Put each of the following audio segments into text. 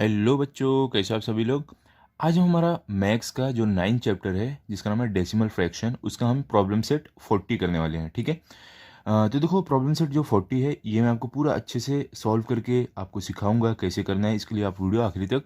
Hello बच्चों, कैसे आप सभी लोग। आज हम हमारा मैथ्स का जो 9th चैप्टर है जिसका नाम है डेसिमल फ्रैक्शन, उसका हम प्रॉब्लम सेट 40 करने वाले हैं। ठीक है। तो देखो, प्रॉब्लम सेट जो 40 है ये मैं आपको पूरा अच्छे से सॉल्व करके आपको सिखाऊंगा कैसे करना है। इसके लिए आप वीडियो आखिरी तक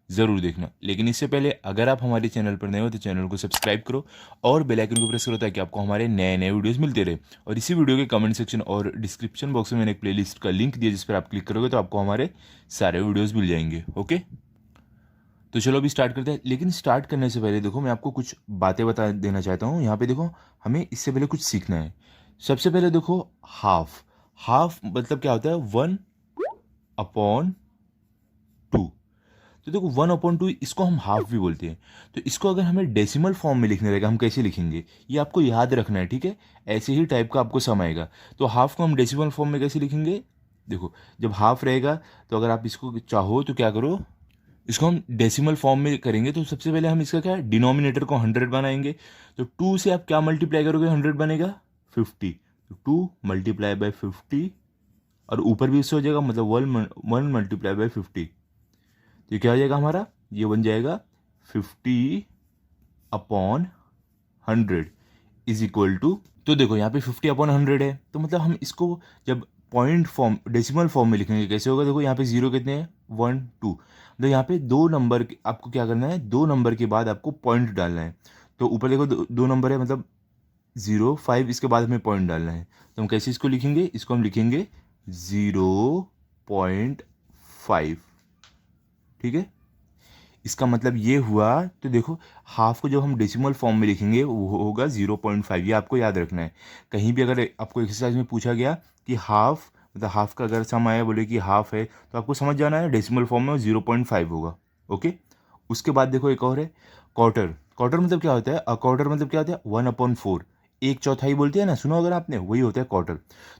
ज़रूर देखना। लेकिन इससे पहले अगर आप हमारे चैनल पर नए हो तो चैनल को सब्सक्राइब करो और बेल आइकन को प्रेस करो ताकि आपको हमारे नए नए वीडियोस मिलते रहे। और इसी वीडियो के कमेंट सेक्शन और डिस्क्रिप्शन बॉक्स में मैंने एक प्लेलिस्ट का लिंक दिया जिस पर आप क्लिक करोगे तो आपको हमारे सारे वीडियोस मिल जाएंगे। ओके, तो चलो अभी स्टार्ट करते हैं। लेकिन स्टार्ट करने से पहले देखो, मैं आपको कुछ बातें बता देना चाहता हूँ। यहाँ पे देखो, हमें इससे पहले कुछ सीखना है। सबसे पहले देखो, हाफ हाफ मतलब क्या होता है? 1/2। तो देखो, 1/2 इसको हम हाफ भी बोलते हैं। तो इसको अगर हमें डेसिमल फॉर्म में लिखने रहेगा, हम कैसे लिखेंगे ये आपको याद रखना है। ठीक है, ऐसे ही टाइप का आपको सम आएगा। तो हाफ को हम डेसिमल फॉर्म में कैसे लिखेंगे? देखो, जब हाफ रहेगा तो अगर आप इसको चाहो तो क्या करो, इसको हम डेसिमल फॉर्म में करेंगे। तो सबसे पहले हम इसका क्या है, डिनोमिनेटर को 100 बनाएंगे। तो 2 से आप क्या मल्टीप्लाई करोगे? 100 बनेगा 50। तो 2 × 50 और ऊपर भी उससे हो जाएगा, मतलब 1 × 50। तो ये क्या हो जाएगा हमारा? ये बन जाएगा 50/100 इज इक्वल टू। तो देखो, यहाँ पे 50/100 है, तो मतलब हम इसको जब पॉइंट फॉर्म डेसिमल फॉर्म में लिखेंगे कैसे होगा? देखो, यहाँ पे जीरो कितने हैं? 1 2। तो यहाँ पे दो नंबर आपको क्या करना है, दो नंबर के बाद आपको पॉइंट डालना है। तो ऊपर देखो, दो नंबर है, मतलब 0 5, इसके बाद हमें पॉइंट डालना है। तो हम कैसे इसको लिखेंगे? इसको हम लिखेंगे 0.5। ठीक है, इसका मतलब ये हुआ। तो देखो, हाफ को जब हम डेसिमल फॉर्म में लिखेंगे वो होगा 0.5। ये आपको याद रखना है। कहीं भी अगर आपको एक्सरसाइज में पूछा गया कि हाफ, मतलब हाफ का अगर सम आया, बोले कि हाफ है, तो आपको समझ जाना है डेसिमल फॉर्म में 0.5 होगा। ओके। उसके बाद देखो, एक और है क्वार्टर। क्वार्टर मतलब क्या होता है? क्वार्टर मतलब क्या होता है? 1/4। एक चौथाई बोलते हैं ना, सुनो अगर आपने, वही होता है क्वार्टर।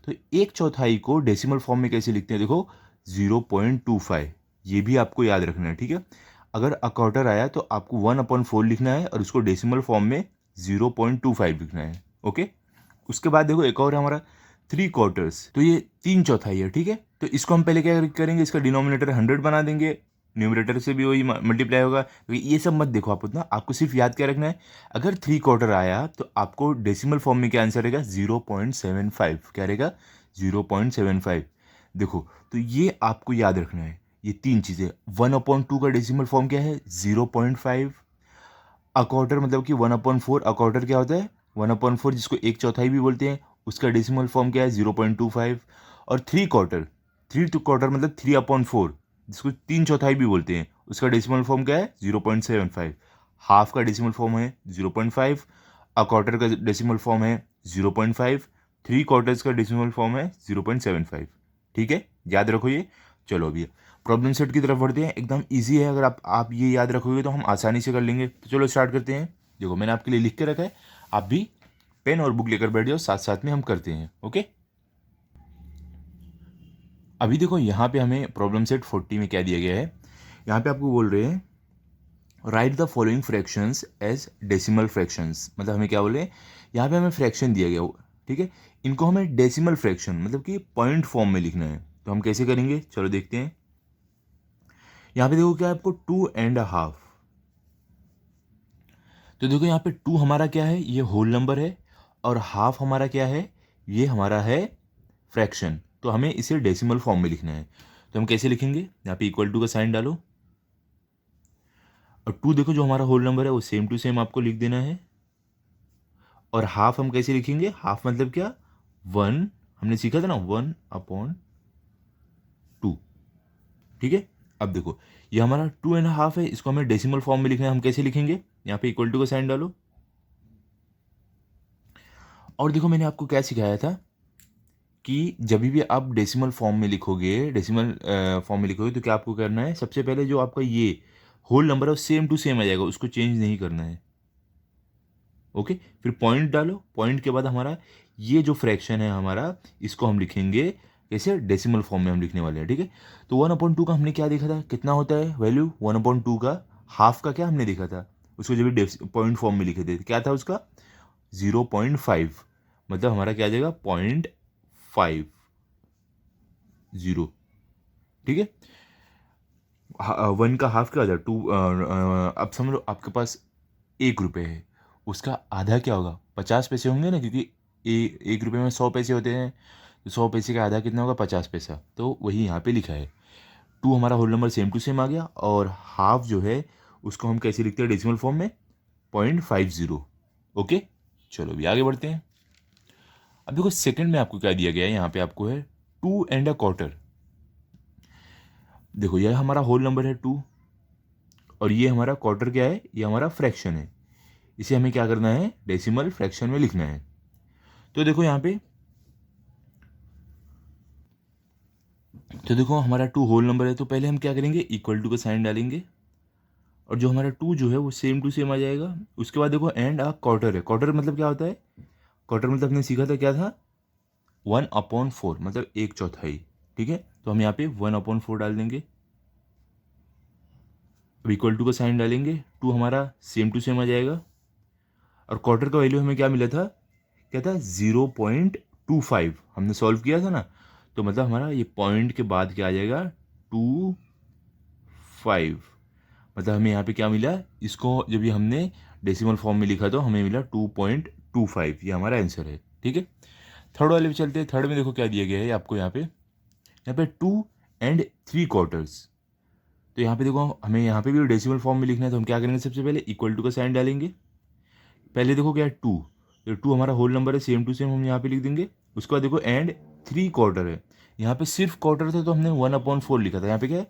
तो एक चौथाई को डेसिमल फॉर्म में कैसे लिखते हैं? देखो, 0.25। ये भी आपको याद रखना है। ठीक है, अगर अ क्वार्टर आया तो आपको 1/4 लिखना है और उसको डेसिमल फॉर्म में 0.25 लिखना है। ओके। उसके बाद देखो, एक और है हमारा 3/4। तो ये 3 चौथाई है। ठीक है, तो इसको हम पहले क्या करेंगे, इसका डिनोमिनेटर 100 बना देंगे, न्यूमरेटर से भी वही मल्टीप्लाई होगा। तो ये सब मत देखो आप उतना, आपको सिर्फ याद क्या रखना है, अगर 3/4 आया तो आपको डेसिमल फॉर्म में क्या आंसर रहेगा? 0.75। क्या रहेगा? 0.75। देखो, तो ये आपको याद रखना है, ये तीन चीज़ें। 1/2 का डेसिमल फॉर्म क्या है? 0.5। अ क्वार्टर मतलब कि 1/4। अ क्वार्टर क्या होता है? 1/4, जिसको एक चौथाई भी बोलते हैं, उसका डेसिमल फॉर्म क्या है? 0.25। और 3/4, 3/4 मतलब 3/4, जिसको 3 चौथाई भी बोलते हैं, उसका डेसिमल फॉर्म क्या है? 0.75। हाफ का डेसिमल फॉर्म है 0.5। अ क्वार्टर का डेसिमल फॉर्म है 0.5। 3/4 का डेसिमल फॉर्म है 0.75। ठीक है, याद रखो ये। चलो अभी प्रॉब्लम सेट की तरफ बढ़ते हैं। एकदम इजी है, अगर आप ये याद रखोगे तो हम आसानी से कर लेंगे। तो चलो स्टार्ट करते हैं। देखो, मैंने आपके लिए लिख के रखा है, आप भी पेन और बुक लेकर बैठ जाओ, साथ साथ में हम करते हैं। ओके। अभी देखो, यहाँ पे हमें प्रॉब्लम सेट 40 में क्या दिया गया है। यहाँ पे आपको बोल रहे हैं, write the following fractions as decimal fractions. मतलब हमें क्या बोल रहे हैं, यहाँ पे हमें फ्रैक्शन दिया गया। ठीक है, इनको हमें डेसिमल फ्रैक्शन मतलब कि पॉइंट फॉर्म में लिखना है। तो हम कैसे करेंगे, चलो देखते हैं। यहाँ पे देखो, क्या है आपको? 2.5। तो देखो, यहाँ पे 2 हमारा क्या है? ये होल नंबर है। और हाफ हमारा क्या है? ये हमारा है फ्रैक्शन। तो हमें इसे डेसिमल फॉर्म में लिखना है। तो हम कैसे लिखेंगे? यहाँ पे इक्वल टू का साइन डालो। और 2 देखो, जो हमारा होल नंबर है वो सेम टू सेम आपको लिख देना है। और हाफ हम कैसे लिखेंगे? हाफ मतलब क्या? 1। हमने सीखा था ना, 1/2। ठीक है, अब देखो, ये हमारा 2.5 है, इसको हमें डेसिमल फॉर्म में लिखना है। हम कैसे लिखेंगे? यहाँ पे इक्वल टू का साइन डालो। और देखो, मैंने आपको क्या सिखाया था कि जब भी आप डेसिमल फॉर्म में लिखोगे, डेसिमल फॉर्म में लिखोगे, तो क्या आपको करना है? सबसे पहले जो आपका ये होल नंबर है वो सेम टू सेम आ जाएगा, उसको चेंज नहीं करना है। ओके, फिर पॉइंट डालो। पॉइंट के बाद हमारा ये जो फ्रैक्शन है हमारा, इसको हम लिखेंगे कैसे? डेसिमल फॉर्म में हम लिखने वाले हैं। ठीक है, तो 1/2 का हमने क्या देखा था, कितना होता है वैल्यू 1/2 का? हाफ का क्या हमने देखा था, उसको जब भी पॉइंट फॉर्म में लिखे थे, क्या था उसका? 0.5। मतलब हमारा क्या आ जाएगा? 0.50। ठीक है, वन का हाफ क्या होता है? 2। अब समझो आपके पास 1 रुपये है, उसका आधा क्या होगा? 50 पैसे होंगे ना, क्योंकि 1 रुपये में 100 पैसे होते हैं, तो 100 पैसे का आधा कितना होगा? 50 पैसा। तो वही यहाँ पे लिखा है। 2 हमारा whole number same to same आ गया, और हाफ जो है उसको हम कैसे लिखते हैं डेसिमल फॉर्म में? 0.50। ओके, चलो अभी आगे बढ़ते हैं। अब देखो सेकंड में आपको क्या दिया गया है, यहाँ पे आपको है 2 1/4। देखो यह हमारा होल नंबर है 2, और ये हमारा क्वार्टर क्या है? ये हमारा फ्रैक्शन है। इसे हमें क्या करना है? डेसिमल फ्रैक्शन में लिखना है। तो देखो यहाँ पे, तो देखो हमारा 2 होल नंबर है, तो पहले हम क्या करेंगे? इक्वल टू का साइन डालेंगे, और जो हमारा 2 जो है वो सेम टू सेम आ जाएगा। उसके बाद देखो एंड आ क्वार्टर है। क्वार्टर मतलब क्या होता है? क्वार्टर मतलब हमने सीखा था क्या था? 1/4, मतलब 1/4। ठीक है, तो हम यहाँ पे 1/4 डाल देंगे। अब इक्वल टू का साइन डालेंगे, 2 हमारा सेम टू सेम आ जाएगा, और क्वार्टर का वैल्यू हमें क्या मिला था? क्या था? 0.25। हमने सॉल्व किया था ना, तो मतलब हमारा ये पॉइंट के बाद क्या आ जाएगा? 25। मतलब हमें यहाँ पे क्या मिला? इसको जब ये हमने डेसिमल फॉर्म में लिखा तो हमें मिला 2.25। ये हमारा आंसर है। ठीक है, थर्ड वाले पे चलते हैं। थर्ड में देखो क्या दिया गया है आपको यहाँ पे 2 3/4। तो यहाँ पे देखो हमें यहाँ पे भी डेसिमल फॉर्म में लिखना है, तो हम क्या करेंगे? सबसे पहले इक्वल टू का साइन डालेंगे। पहले देखो क्या है? 2, तो 2 हमारा होल नंबर है, सेम टू सेम हम यहाँ पे लिख देंगे। उसके बाद देखो एंड 3/4 है। यहाँ पे सिर्फ क्वार्टर था तो हमने 1/4 लिखा था। यहाँ पे क्या है?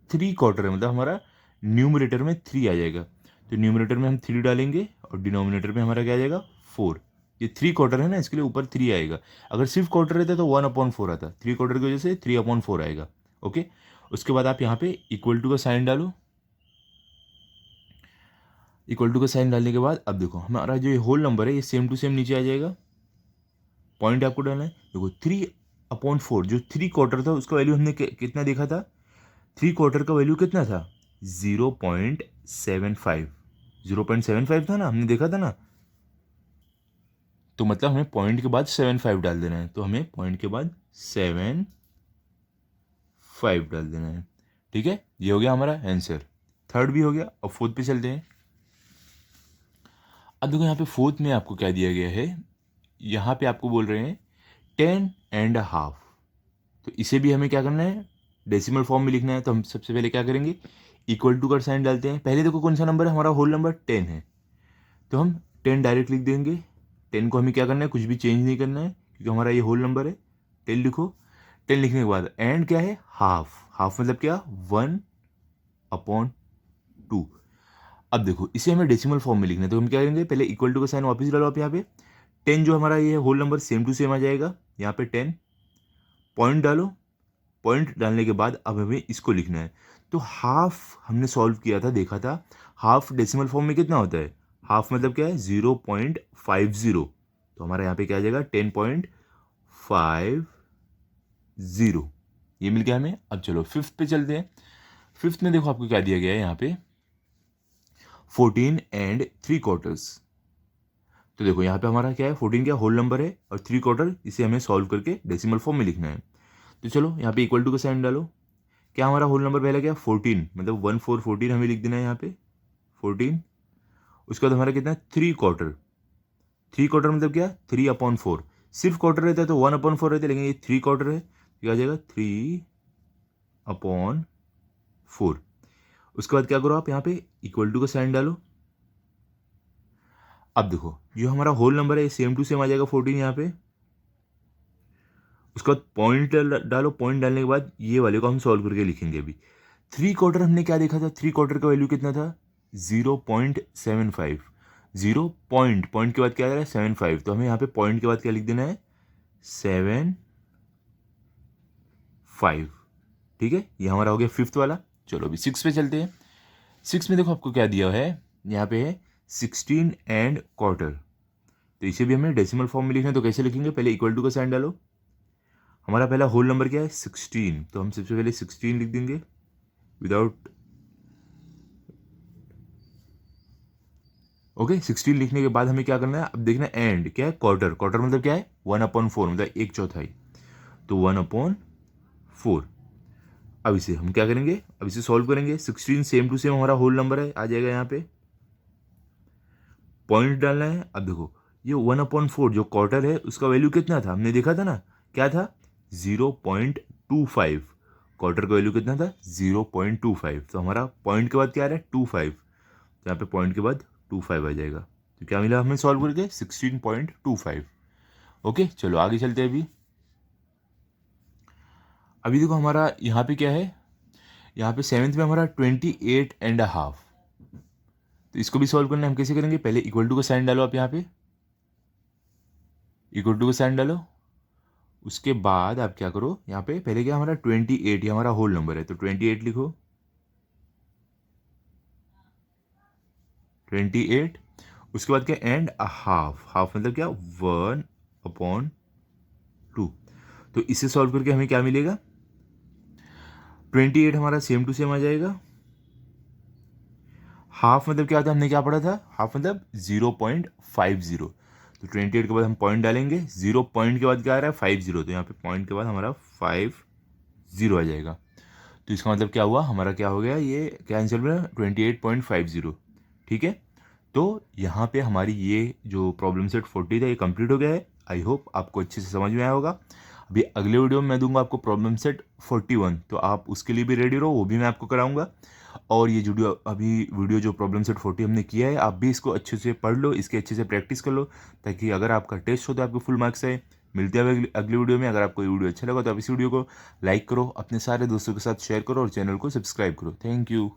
3/4 है, मतलब हमारा न्यूमरेटर में 3 आ जाएगा। तो न्यूमरेटर में हम 3 डालेंगे, और डिनोमिनेटर में हमारा क्या आ जाएगा? 4। ये 3/4 है ना, इसके लिए ऊपर 3 आएगा। अगर सिर्फ क्वार्टर रहता तो 1/4 आता। 3/4 की वजह से 3/4 आएगा। ओके, उसके बाद आप यहाँ पे इक्वल टू का साइन डालो। इक्वल टू का साइन डालने के बाद अब देखो हमारा जो ये होल नंबर है ये सेम टू सेम नीचे आ जाएगा। पॉइंट आपको डालना है। देखो 3/4, जो 3/4 था उसका वैल्यू हमने कितना देखा था? 3/4 का वैल्यू कितना था? 0.75। 0.75 था ना, हमने देखा था ना। तो मतलब हमें पॉइंट के बाद 75 डाल देना है, तो हमें पॉइंट के बाद 75 डाल देना है। ठीक है, ये हो गया हमारा आंसर। थर्ड भी हो गया। अब फोर्थ पे चलते हैं। अब देखो यहाँ पे फोर्थ में आपको क्या दिया गया है? यहाँ पे आपको बोल रहे हैं 10 1/2। तो इसे भी हमें क्या करना है? डेसिमल फॉर्म में लिखना है। तो हम सबसे पहले क्या करेंगे? इक्वल टू का साइन डालते हैं। पहले देखो कौन सा नंबर है? हमारा होल नंबर 10 है, तो हम 10 डायरेक्ट लिख देंगे। 10 को हमें क्या करना है? कुछ भी चेंज नहीं करना है, क्योंकि हमारा ये होल नंबर है। 10 लिखो। 10 लिखने के बाद एंड क्या है? हाफ। हाफ मतलब क्या? 1/2। अब देखो इसे हमें डेसिमल फॉर्म में लिखना है, तो हम क्या करेंगे? पहले इक्वल टू का साइन वापस डालो आप यहाँ पे। 10 जो हमारा ये whole number same to same आ जाएगा। यहाँ पे 10 पॉइंट डालो। पॉइंट डालने के बाद अब हमें इसको लिखना है। तो हाफ हमने सॉल्व किया था, देखा था। हाफ डेसिमल फॉर्म में कितना होता है? हाफ मतलब क्या है? 0.50। तो हमारा यहाँ पे क्या आ जाएगा? 10.50। ये मिल गया हमें। अब चलो फिफ्थ पे चलते हैं। फिफ्थ में देखो आपको क्या दिया गया है यहाँ पे? 14 3/4। तो देखो यहाँ पे हमारा क्या है? 14 क्या होल नंबर है, और 3/4 इसे हमें सॉल्व करके डेसिमल फॉर्म में लिखना है। तो चलो यहाँ पे इक्वल टू का साइन डालो। क्या हमारा होल नंबर पहला क्या? 14, मतलब 14 हमें लिख देना है यहाँ पे 14। उसके बाद हमारा कितना है? 3/4। 3/4 मतलब क्या? 3/4। सिर्फ क्वार्टर रहता है तो 1/4 रहता है, लेकिन ये 3/4 है, क्या आ जाएगा? 3/4। उसके बाद क्या करो आप? यहाँ पे इक्वल टू का साइन डालो। अब देखो जो हमारा होल नंबर है सेम टू सेम आ जाएगा 14 यहाँ पे। उसके बाद पॉइंट डालो। पॉइंट डालने के बाद ये वाले को हम सॉल्व करके लिखेंगे अभी। 3/4 हमने क्या देखा था? 3/4 का वैल्यू कितना था? 0.75। पॉइंट के बाद क्या आ रहा है? 75। तो हमें यहाँ पे पॉइंट के बाद क्या लिख देना है? 75। ठीक है, ये हमारा हो गया फिफ्थ वाला। चलो अभी 6 पे चलते हैं। 6 में देखो आपको क्या दिया है? यहाँ पे है 16 1/4। तो इसे भी हमें डेसिमल फॉर्म में लिखना है, तो कैसे लिखेंगे? पहले इक्वल टू का साइन डालो। हमारा पहला होल नंबर क्या है? 16, तो हम सबसे पहले 16 लिख देंगे विदाउट। ओके, 16 लिखने के बाद हमें क्या करना है? अब देखना है एंड क्या है? क्वार्टर। क्वार्टर मतलब क्या है? 1/4, मतलब 1/4। तो 1/4। अब इसे हम क्या करेंगे? अब इसे सॉल्व करेंगे। 16 सेम टू सेम हमारा होल नंबर है, आ जाएगा यहाँ पे, पॉइंट डालना है। अब देखो ये 1/4 जो क्वार्टर है उसका वैल्यू कितना था, हमने देखा था ना, क्या था 0.25। क्वार्टर का वैल्यू कितना था 0.25, तो हमारा पॉइंट के बाद क्या आ रहा है 25, तो यहाँ पे पॉइंट के बाद 25 आ जाएगा। तो क्या मिला हमें सॉल्व करके 16.25। ओके चलो आगे चलते हैं। अभी देखो हमारा यहाँ पे क्या है, यहाँ पे 7th में हमारा 28.5, तो इसको भी सॉल्व करना है। हम कैसे करेंगे, पहले इक्वल टू का साइन डालो आप, यहाँ पे इक्वल टू का साइन डालो, उसके बाद आप क्या करो, यहाँ पे पहले क्या हमारा 28, ये हमारा होल नंबर है तो 28 लिखो, 28। उसके बाद क्या एंड हाफ, हाफ मतलब क्या 1/2। तो इसे सॉल्व करके हमें क्या मिलेगा, 28 हमारा सेम टू सेम आ जाएगा। हाफ मतलब क्या था, हमने क्या पढ़ा था, हाफ मतलब 0.50, तो 28 के बाद हम पॉइंट डालेंगे, 0 पॉइंट के बाद क्या आ रहा है 50, तो यहाँ पे पॉइंट के बाद हमारा 50 आ जाएगा। तो इसका मतलब क्या हुआ, हमारा क्या हो गया, ये क्या आंसर मिला 28.50। ठीक है, तो यहाँ पे हमारी ये जो प्रॉब्लम सेट 40 था ये कंप्लीट हो गया है। आई होप आपको अच्छे से समझ में आया होगा। अभी अगले वीडियो में मैं दूंगा आपको प्रॉब्लम सेट 41, तो आप उसके लिए भी रेडी रहो, वो भी मैं आपको कराऊंगा। और ये वीडियो जो प्रॉब्लम सेट 40 हमने किया है, आप भी इसको अच्छे से पढ़ लो, इसके अच्छे से प्रैक्टिस कर लो, ताकि अगर आपका टेस्ट हो तो आपको फुल मार्क्स आए। मिलते हैं अगली वीडियो में। अगर आपको ये वीडियो अच्छा लगा तो आप इस वीडियो को लाइक करो, अपने सारे दोस्तों के साथ शेयर करो और चैनल को सब्सक्राइब करो। Thank you.